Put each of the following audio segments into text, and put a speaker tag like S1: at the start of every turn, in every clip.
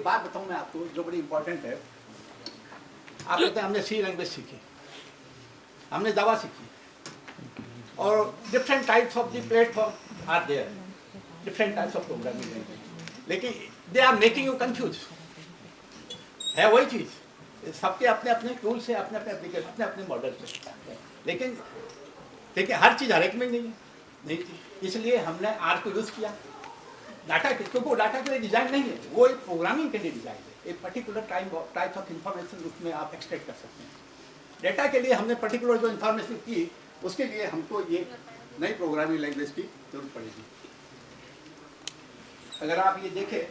S1: एक बात बताऊं मैं आपको जो बड़ी इंपॉर्टेंट है। आप कहते हैं हमने सी लैंग्वेज सीखी, हमने जावा सीखी, और different types of the platform are there, different types of programming language, लेकिन they are making you confuse. है वही चीज़, सबके अपने अपने टूल्स है, अपने अपने एप्लीकेशन, अपने अपने मॉडल है, लेकिन देखिए हर चीज़ हर एक में नहीं थी, इसलिए हमने आर को यूज़ किया डाटा के, क्योंकि वो डाटा के लिए डिज़ाइन नहीं है, वो एक प्रोग्रामिंग के लिए डिज़ाइन है। एक पर्टिकुलर टाइप ऑफ इंफॉर्मेशन उसमें आप एक्सट्रैक्ट कर सकते हैं। डेटा के लिए हमने पर्टिकुलर जो इंफॉर्मेशन की, उसके लिए हमको ये नई प्रोग्रामिंग लैंग्वेज की जरूरत पड़ेगी। अगर आप ये देखें,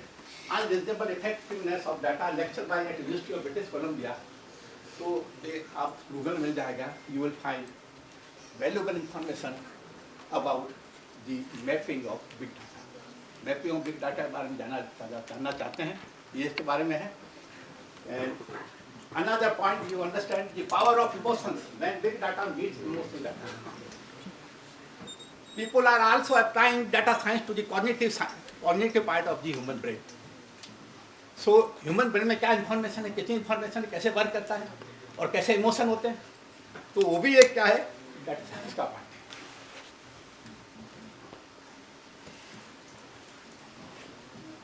S1: unreasonable effectiveness of data lecture by at University of British Columbia, तो ये आप गूगल मिल जाएगा, you will find valuable information about the mapping of big data. Mapping of big data के बारे में जानना चाहते हैं, ये इसके बारे में है। And another point, you understand the power of emotions when big data meets emotional data. People are also applying data science to the cognitive part of the human brain. So human brain में क्या information है, कितनी information है, कैसे work करता है और कैसे इमोशन होते हैं, तो वो भी एक क्या है, डाटा साइंस का पार्ट है।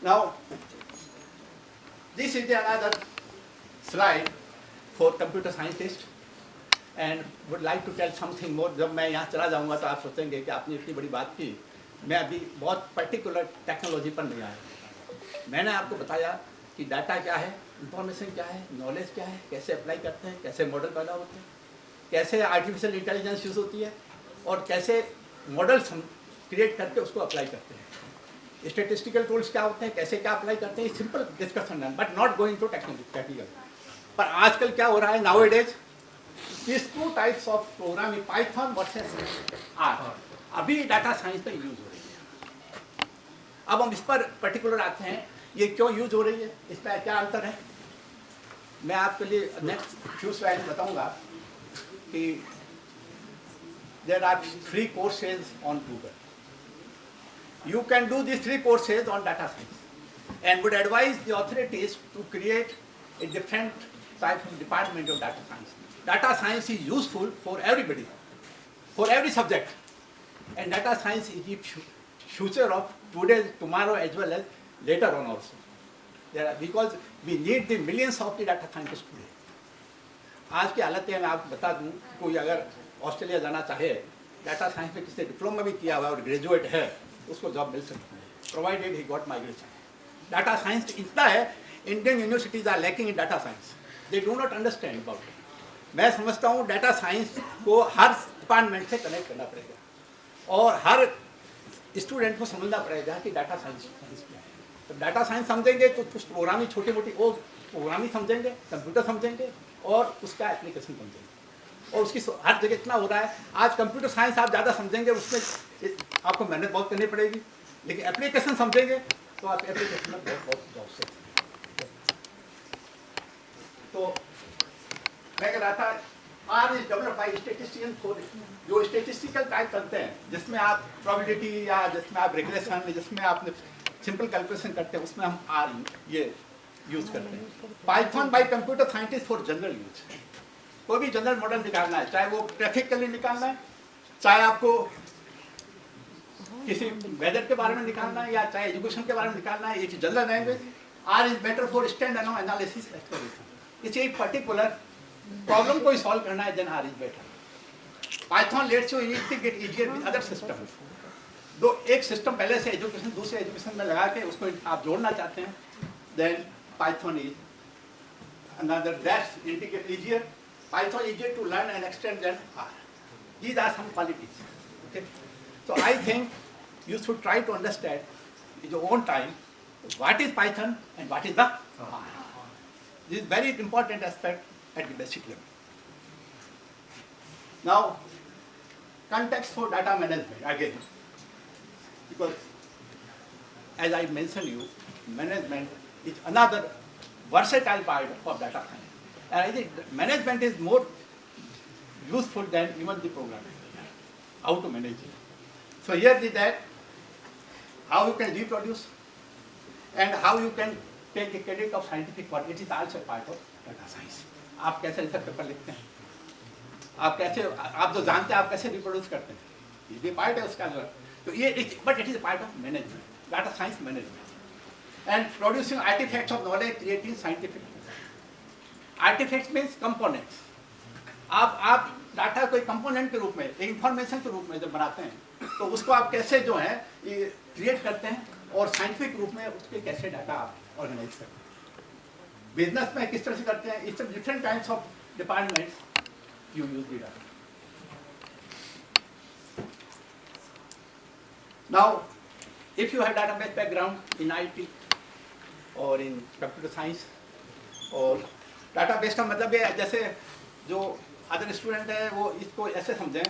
S1: Now this is another slide for computer scientist and would like to tell something more। जब मैं यहाँ चला जाऊँगा तो आप सोचेंगे कि आपने इतनी बड़ी बात की, मैं अभी बहुत पर्टिकुलर टेक्नोलॉजी पर नहीं आया। मैंने आपको बताया कि डाटा क्या है, इंफॉर्मेशन क्या है, नॉलेज क्या है, कैसे अप्लाई करते हैं, कैसे मॉडल पैदा होते हैं, कैसे आर्टिफिशियल इंटेलिजेंस यूज़ होती है, और कैसे मॉडल्स हम क्रिएट करके उसको अप्लाई करते हैं। स्टेटिस्टिकल टूल्स क्या होते हैं, कैसे क्या अप्लाई करते हैं, सिंपल डिस्कशन है, but not going to technical. पर आजकल क्या हो रहा है, nowadays these two types of programming, Python versus R, अभी डाटा साइंस में यूज हो रही है। अब हम इस पर पर्टिकुलर आते हैं, ये क्यों यूज हो रही है, इसमें क्या अंतर है। मैं आपके लिए नेक्स्ट फ्यू स्लाइड बताऊंगा कि there are 3 courses on Google. You can do these 3 courses on data science, and would advise the authorities to create a different type of department of data science. Data science is useful for everybody, for every subject, and data science is the future of today, tomorrow, as well as later on also. Because we need the millions of the data scientists today. आज की हालत है, मैं आपको बता दूं, कोई अगर ऑस्ट्रेलिया जाना चाहे, डाटा साइंस में किसी डिप्लोमा भी किया हुआ और ग्रेजुएट है, उसको जॉब मिल सकती है, provided he got migration. Data science इतना है, Indian universities are lacking in data science, they do not understand about it. मैं समझता हूँ डाटा साइंस को हर डिपार्टमेंट से कनेक्ट करना पड़ेगा और हर स्टूडेंट को समझना पड़ेगा कि डाटा साइंस क्या है। तो डाटा साइंस समझेंगे तो कुछ प्रोग्रामिंग छोटी मोटी वो प्रोग्रामिंग समझेंगे, कंप्यूटर समझेंगे और उसका एप्लीकेशन समझेंगे। और उसकी हर जगह इतना हो रहा है, आज कंप्यूटर साइंस आप ज़्यादा समझेंगे, उसमें आपको मेहनत बहुत करनी पड़ेगी, लेकिन एप्लीकेशन समझेंगे तो आप एप्लीकेशन में बहुत जॉब से। तो मैं कह रहा था, R is developed by statistician for, जो स्टैटिस्टिकल टाइप करते हैं, जिसमें आप प्रोबेबिलिटी या जिसमें आप रिग्रेशन, जिसमें आप सिंपल कैलकुलेशन करते हैं, उसमें हम आर ये यूज करते हैं। Python bye computer scientist for general use. कोई भी जनरल मॉडल निकालना है, चाहे वो ट्रैफिक के लिए निकालना है, चाहे आपको किसी वेदर के बारे में निकालना है, या चाहे एजुकेशन के बारे में निकालना है, एक general language. R is better for stand alone analysis exploration. इसे एक पर्टिकुलर प्रॉब्लम को सॉल्व करना है, then R is better. Python lets you integrate easier with other system. दो एक सिस्टम पहले से एजुकेशन दूसरे एजुकेशन में लगा के उसको आप जोड़ना चाहते हैं, then Python is another that's integrate easier. Python easier to learn and extend than R. These are some qualities. Okay, so I think you should try to understand in your own time what is Python and what is the R. This is very important aspect at the basic level. Now, context for data management again, because as I mentioned you, management is another versatile part of data science, and I think management is more useful than even the programming. How to manage it. So here is that how you can reproduce and how you can take the credit of scientific work, it is also part of data science. आप कैसे research paper लिखते हैं, आप कैसे, आप जो जानते हैं आप कैसे रिप्रोड्यूस करते हैं, ये भी पार्ट है उसका जो। तो ये but it is part of management, data science management and producing artifacts of knowledge creating scientific. Artifacts means components. आप डाटा कोई कंपोनेंट के रूप में, इंफॉर्मेशन के रूप में जब बनाते हैं तो उसको आप कैसे जो है ये क्रिएट करते हैं और साइंटिफिक रूप में उसके कैसे डाटा आप ऑर्गेनाइज करते हैं। बिजनेस में किस तरह से करते हैं, it's different kinds of departments you use the data. Now, if you have database background in IT or in computer science, और database का मतलब ये जैसे जो अदर स्टूडेंट है वो इसको ऐसे समझें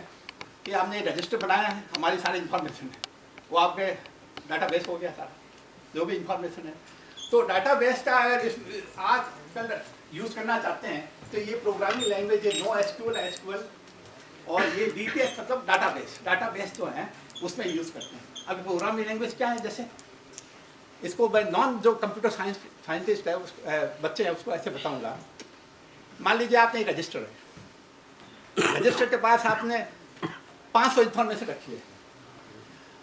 S1: कि आपने रजिस्टर बनाया है, हमारी सारी इंफॉर्मेशन है, वो आपके डाटाबेस हो गया सारा जो भी इंफॉर्मेशन है। तो डाटाबेस का अगर आजकल यूज़ करना चाहते हैं तो ये प्रोग्रामिंग लैंग्वेज है नो एसक्यूएल, एसक्यूएल और ये डीटीएस मतलब डाटाबेस जो है उसमें यूज़ करते हैं। अब प्रोग्रामिंग लैंग्वेज क्या है, जैसे इसको मैं नॉन जो कंप्यूटर साइंटिस्ट है उस बच्चे हैं उसको ऐसे बताऊंगा। मान लीजिए आपने एक रजिस्टर है, रजिस्टर के पास आपने 500 इन्फॉर्मेशन रखी है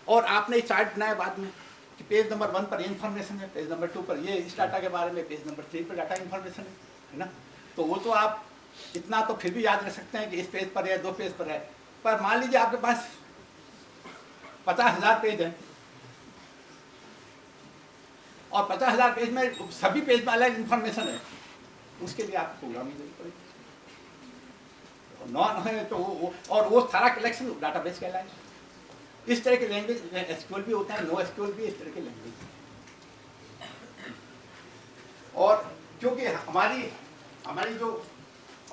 S1: और आपने चार्ट बनाया बाद में कि पेज नंबर 1 पर ये इन्फॉर्मेशन है, पेज नंबर 2 पर ये इस डाटा के बारे में, पेज नंबर 3 पर डाटा इन्फॉर्मेशन है ना। तो वो तो आप इतना तो फिर भी याद रख सकते हैं कि इस पेज पर है, 2 पेज पर है। पर मान लीजिए आपके पास 50,000 पेज हैं और 50,000 पेज में सभी पेज में अलग इन्फॉर्मेशन है, उसके लिए आपको प्रोग्रामिंग करनी पड़ेगी। नॉन है तो और वो सारा कलेक्शन डाटाबेस कहलाएगा। इस तरह के लैंग्वेज एसक्यूएल भी होता है, नो एसक्यूएल भी इस तरह के लैंग्वेज। और क्योंकि हमारी जो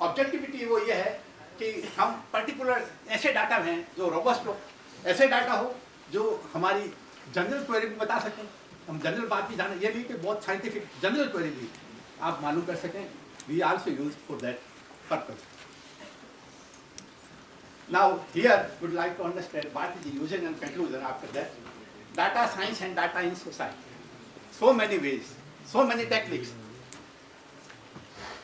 S1: ऑब्जेक्टिविटी वो ये है कि हम पर्टिकुलर ऐसे डाटा हैं जो रोबस्ट हो, ऐसे डाटा हो जो हमारी जनरल क्वेरी भी बता सकें, हम जनरल बात भी जाने, ये भी कि बहुत साइंटिफिक जनरल क्वेरी भी आप मालूम कर सकें। We also use for that purpose. Now here would like to understand what is the usage and conclusion after that. Data science and data in society. So many ways, so many techniques,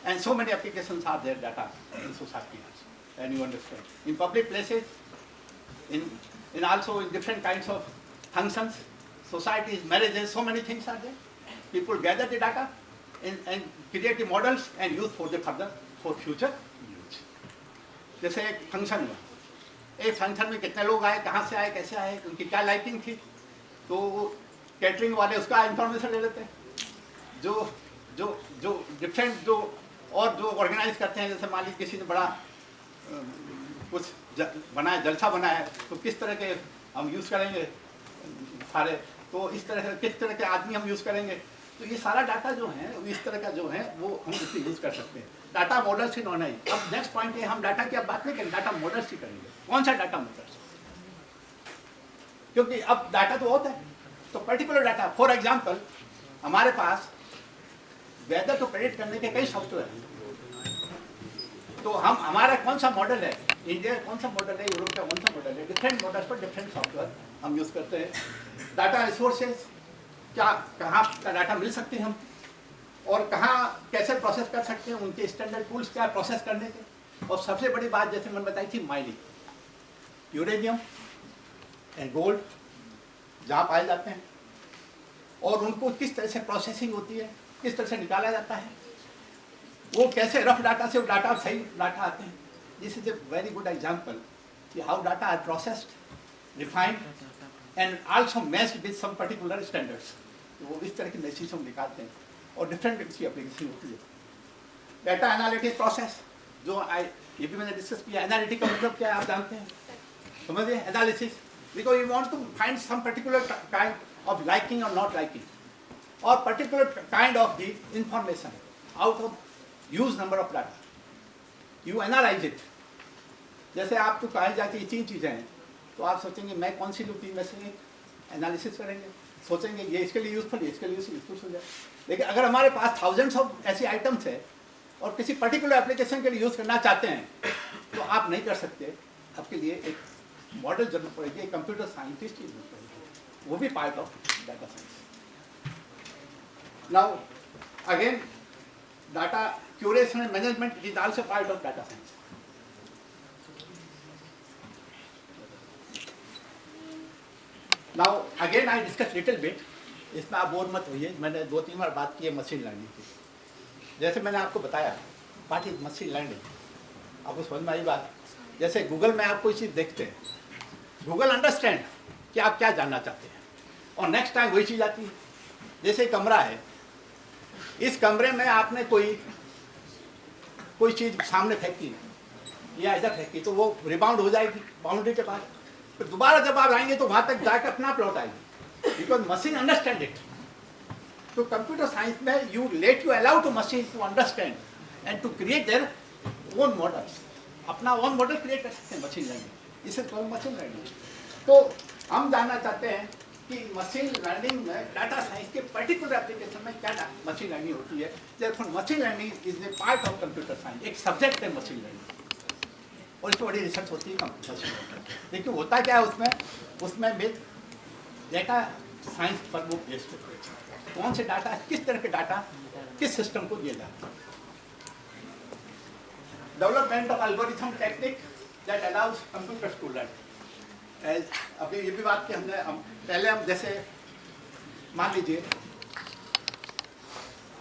S1: and so many applications are there data in society also. And you understand. In public places, in also in different kinds of functions, societies, marriages, so many things are there. People gather the data and create the models and use for the further for future use. जैसे एक function हुआ, एक function में कितने लोग आए, कहाँ से आए, कैसे आए, उनकी क्या लाइटिंग थी, तो कैटरिंग वाले उसका इंफॉर्मेशन ले लेते हैं। जो डिफरेंट जो और जो ऑर्गेनाइज करते हैं, जैसे मान लीजिए किसी ने बड़ा कुछ बनाया, जलसा बनाया है, तो किस तरह के हम यूज़ करेंगे सारे, तो इस तरह से किस तरह के आदमी हम यूज़ करेंगे, तो ये सारा डाटा जो है इस तरह का जो है वो हम इससे यूज़ कर सकते हैं। डाटा मॉडल्स ही होना ही। अब नेक्स्ट पॉइंट है, हम डाटा की अब बात नहीं करेंगे, डाटा मॉडल्स ही करेंगे। कौन सा डाटा मॉडल्स? क्योंकि अब डाटा तो होता है, तो पर्टिकुलर डाटा, फॉर एग्जाम्पल हमारे पास वेदर को प्रेडिक्ट करने के कई सॉफ्टवेयर हैं, तो हमारा कौन सा मॉडल है, इंडिया कौन सा मॉडल है, यूरोप का कौन सा मॉडल है, डिफरेंट मॉडल्स पर डिफरेंट सॉफ्टवेयर हम यूज़ करते हैं। डाटा रिसोर्सेज क्या, कहाँ का डाटा मिल सकते हैं हम, और कहाँ कैसे प्रोसेस कर सकते हैं, उनके स्टैंडर्ड टूल्स क्या प्रोसेस करने के। और सबसे बड़ी बात जैसे मैंने बताई थी, माइनिंग, यूरेनियम एंड गोल्ड जहाँ पाए जाते हैं और उनको किस तरह से प्रोसेसिंग होती है, किस तरह से निकाला जाता है, वो कैसे रफ डाटा से वो डाटा सही डाटा आते हैं। This is a very good example कि how data are processed, refined and also matched with some particular standards. वो इस तरह की मैसेज हम निकालते हैं और डिफरेंट इसकी एप्लीकेशन होती है। डाटा एनालिटिक्स प्रोसेस जो ये भी मैंने डिस्कस किया। एनालिटिक का मतलब क्या है आप जानते हैं, समझिए, analysis, because you want to find some particular kind of liking और नॉट लाइकिंग और particular kind of the information out of huge number of data, you analyse it. जैसे आपको कहा जाती है 3 चीज़ें हैं, तो आप सोचेंगे मैं कौन सी लूँ 3 में से एक, एनालिसिस करेंगे, सोचेंगे ये इसके लिए यूजफुल, ये इसके लिए यूजफुल हो जाए। लेकिन अगर हमारे पास थाउजेंड्स ऑफ ऐसी आइटम्स है और किसी पर्टिकुलर एप्लीकेशन के लिए यूज़ करना चाहते हैं तो आप नहीं कर सकते, आपके लिए एक मॉडल जरूरत पड़ेगी, एक कंप्यूटर साइंटिस्ट की जरूरत पड़ेगी, वो भी part of data science. Now again, data curation and management is also part of data science. Now again I discuss little bit, इसमें आप बोर मत होइए, मैंने 2-3 बार बात की है मशीन लर्निंग की। जैसे मैंने आपको बताया व्हाट इज मशीन लर्निंग, आपको समझ में आई बात। जैसे गूगल में आप कोई चीज़ देखते हैं, गूगल अंडरस्टैंड कि आप क्या जानना चाहते हैं और नेक्स्ट टाइम वही चीज़ आती है। जैसे कमरा है, इस कमरे में आपने कोई चीज़ सामने फेंकी या इधर फेंकी तो वो रिबाउंड हो जाएगी बाउंड्री के पास, फिर दोबारा जब आप आएंगे तो वहाँ तक जाकर अपना प्लॉट आएगी, बिकॉज मशीन अंडरस्टैंड इट। तो कंप्यूटर साइंस में you allow to machine to understand and to create their own models, अपना ओन मॉडल क्रिएट कर सकते हैं मशीन लर्निंग, इसे मशीन लर्निंग। तो हम जानना चाहते हैं कि मशीन लर्निंग में डाटा साइंस के पर्टिकुलर एप्लीकेशन में क्या मशीन लर्निंग होती है। देखो machine learning is a part of computer science, एक सब्जेक्ट है मशीन लर्निंग और इसमें बड़ी रिसर्च होती है कंप्यूटर साइंस। लेकिन होता क्या है उसमें डेटा साइंस पर वो बेस्ड है, कौन से डाटा, किस तरह के डाटा किस सिस्टम को दिया जाता है। Development of algorithm technique that allows computers to learn. अभी ये भी बात की हमने, पहले हम जैसे मान लीजिए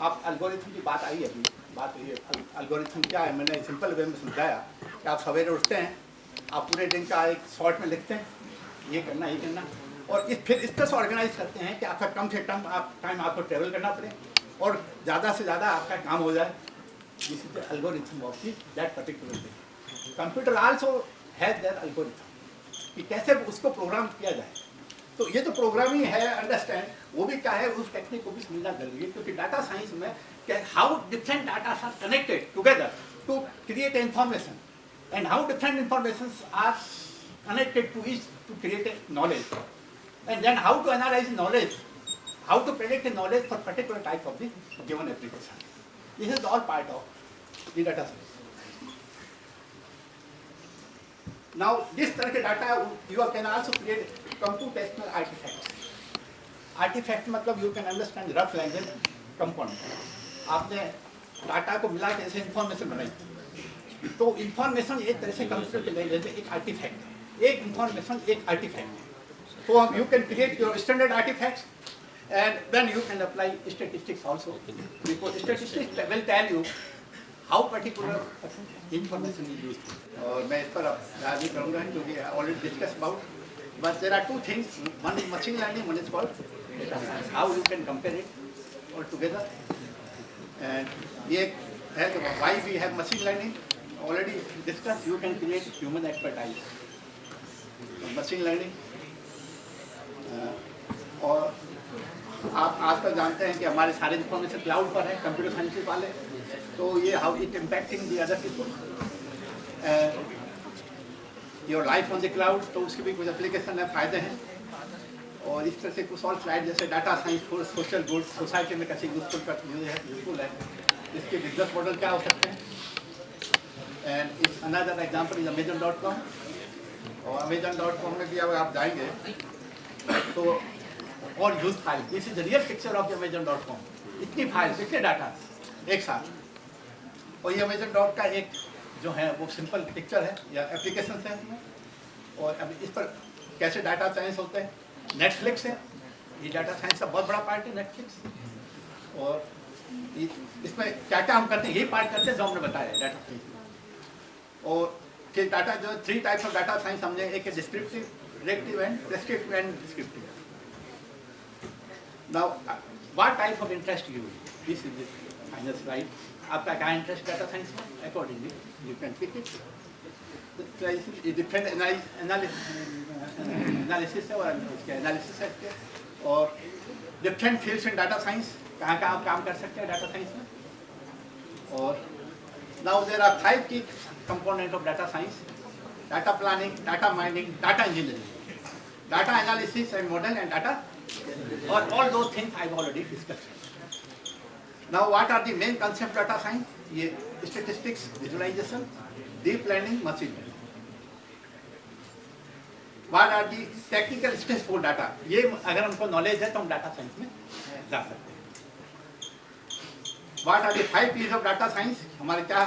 S1: आप एल्गोरिथम की बात आई, अभी बात हुई है एल्गोरिथम क्या है। मैंने सिंपल वे में समझाया कि आप सवेरे उठते हैं, आप पूरे दिन का एक शॉर्ट में लिखते हैं ये करना और फिर इस तरह से ऑर्गेनाइज करते हैं कि आपका कम से कम टाइम आपको ट्रेवल करना पड़े और ज़्यादा से ज़्यादा आपका काम हो जाए। This is the algorithm of that particular day. Computer also has that algorithm कि कैसे उसको प्रोग्राम किया जाए। तो ये जो प्रोग्रामिंग है अंडरस्टैंड, वो भी क्या है, उस टेक्निक को भी समझना जरूरी है, क्योंकि डाटा साइंस में how different data are connected together to create information and how different information are connected to each to create a knowledge, and then how to analyze knowledge, how to predict a knowledge for particular type of the given application. This is all part of the data science. Now this तरह के data you can also create computational artifacts. Artifact मतलब you can understand rough language component. आपने data को मिला के ऐसे information बनाई, तो इंफॉर्मेशन एक तरह से कंप्यूटर के लैंग्वेज में एक आर्टिफैक्ट है, एक इंफॉर्मेशन एक आर्टिफैक्ट है। तो you can create your standard artifacts and then you can apply statistics also, because statistics will tell you how particular information is used. और मैं इस पर याद नहीं करूँगा क्योंकि already discuss about, but there are two things, one is machine learning, one is called data science, how you can compare it all together. And ये है कि why we have machine learning, already discuss, you can create human expertise machine learning. और आप आज तक जानते हैं कि हमारे सारे इंफॉर्मेशन क्लाउड पर है, कंप्यूटर साइंस वाले, तो ये how it impacting the other people, your life on the cloud, तो उसके भी कुछ एप्लीकेशन है, फायदे हैं। और इस तरह से कुछ और स्लाइड जैसे data science for social good, society में कैसे यूजफुल है, इसके बिजनेस मॉडल क्या हो सकते हैं। एंड इस अनदर एग्जाम्पल इज Amazon.com, और Amazon.com में भी अब आप जाएंगे तो और use file, this is real picture of Amazon.com, इतनी फाइल, इतने डाटा एक साथ। और ये Amazon का एक जो है वो सिंपल पिक्चर है या एप्लीकेशन है इसमें, और अब इस पर कैसे डाटा साइंस होते हैं। नेटफ्लिक्स है, ये डाटा साइंस का बहुत बड़ा पार्ट है नेटफ्लिक्स, और इसमें क्या क्या हम करते हैं यही पार्ट करते हैं जो हमने बताया है डाटा साइंस। और फिर डाटा जो 3 टाइप्स ऑफ डाटा साइंस समझे, एक है descriptive, relative and prescriptive and descriptive. Now what type of interest you, this is the final slide. आपका क्या इंटरेस्ट डाटा साइंस में, accordingly you can pick it. Different analysis है और उसके analysis है इसके, और different fields in data science, कहाँ कहाँ आप काम कर सकते हैं डाटा साइंस में। और नाउ देयर आर 5 की component of data science: data planning, data mining, data engineering, data analysis and model, and data, or all those things I've already discussed. Now what are the main concept of data science? ये statistics, visualization, deep learning, machine learning. What are the technical steps for data? ये अगर हमको knowledge है तो हम data science में जा सकते हैं। What are the 5 P's of data science? हमारे क्या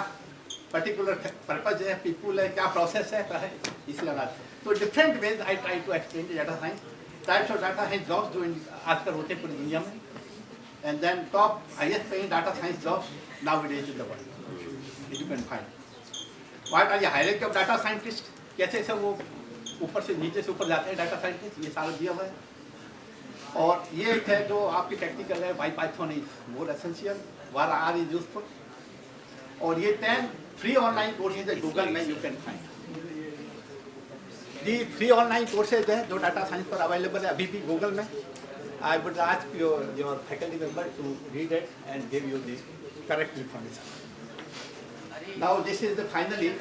S1: particular purpose है, people है, क्या process है, क्या है, इसलिए बात. So different ways I try to explain the data science. Types of data science jobs जो आजकल होते हैं पूरी दुनिया में. And then top highest paying data science jobs nowadays in the world. You can find. What are the hierarchy of data scientists? कैसे से वो ऊपर से नीचे से ऊपर जाते हैं डाटा साइंटिस्ट, ये सारा दिया हुआ है. और ये एक है जो आपकी टेक्निकल है, why Python is more essential, where R is useful. और ये 10 फ्री ऑनलाइन कोर्सेज है गूगल में, you can find. The free online courses है जो डाटा साइंस पर अवेलेबल है अभी भी गूगल में. I would ask your faculty member to read it and give you the correct information. Now this is the finally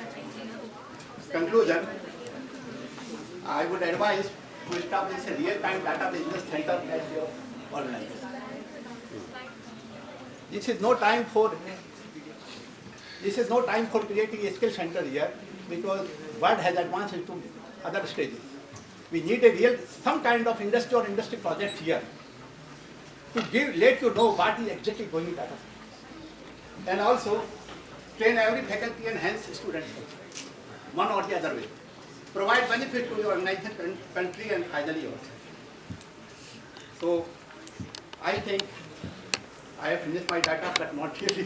S1: conclusion. I would advise to establish a real-time data business center at your organization. This is no time for creating a skill center here, because world has advanced into other stages. We need some kind of industry or industry project here to let you know what is exactly going on data science, and also train every faculty and hence students also. One or the other way. Provide benefit to your organization, country, and finally yourself. So, I think I have finished my data, but not really.